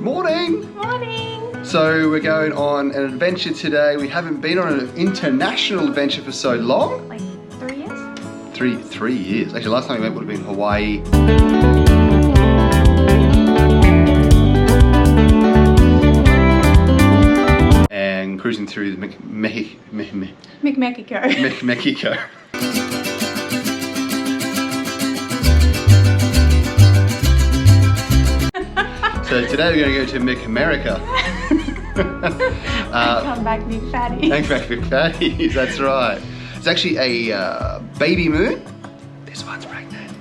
Morning! Morning! So we're going on an adventure today. We haven't been on an international adventure for so long. Like 3 years? Three years. Actually, last time we went would have been Hawaii. And cruising through the Mexico. Mexico. So today we're going to go to America. Come back big fatty. Thanks back big fatties, that's right. It's actually a baby moon. This one's pregnant.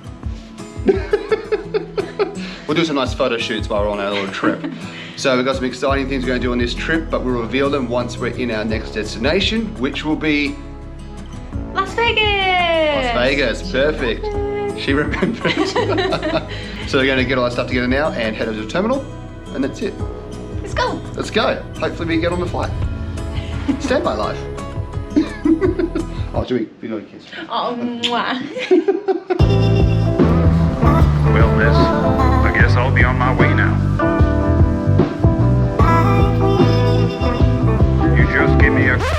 We'll do some nice photo shoots while we're on our little trip. So we've got some exciting things we're going to do on this trip, but we'll reveal them once we're in our next destination, which will be Las Vegas! Las Vegas, perfect. She remembered. So we're going to get all our stuff together now and head over to the terminal, and that's it. Let's go! Let's go. Hopefully we get on the flight. Stand by life. Oh, we got a kiss. Oh, mwah. Well, miss, I guess I'll be on my way now. You just give me a...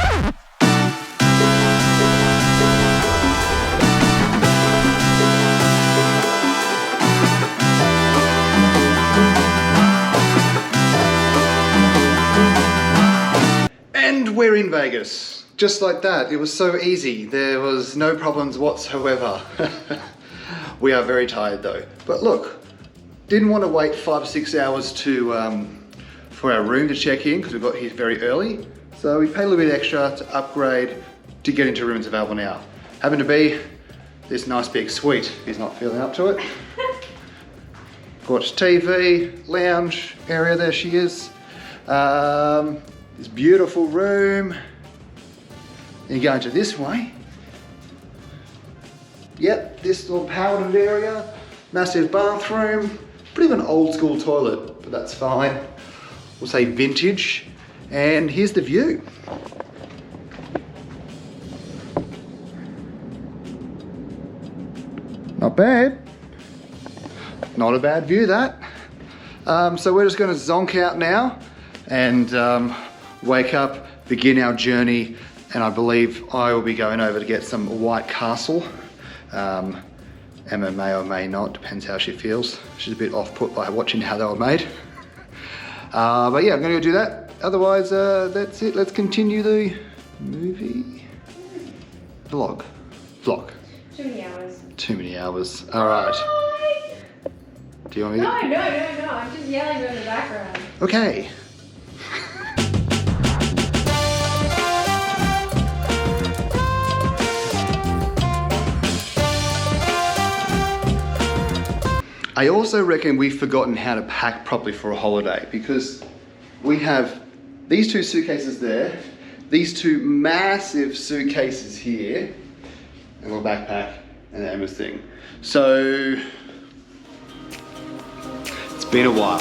And we're in Vegas. Just like that. It was so easy. There was no problems whatsoever. We are very tired though. But look, didn't want to wait 5 or 6 hours to for our room to check in because we got here very early. So we paid a little bit extra to upgrade to get into rooms available now. Happened to be this nice big suite. He's not feeling up to it. Watch TV, lounge area, there she is. This beautiful room. You go into this way. Yep, this little powdered area. Massive bathroom. Bit of an old school toilet, but that's fine. We'll say vintage. And here's the view. Not bad. Not a bad view, that. So we're just gonna zonk out now and wake up, begin our journey, and I believe I will be going over to get some White Castle. Emma may or may not, depends how she feels. She's a bit off-put by watching how they were made. But yeah, I'm gonna go do that. Otherwise, that's it. Let's continue the movie. Vlog. Too many hours. Too many hours. All right. Do you want me to? No. I'm just yelling in the background. Okay. I also reckon we've forgotten how to pack properly for a holiday because we have these 2 suitcases there, these 2 massive suitcases here, and a little backpack and the Emma's thing. So it's been a while.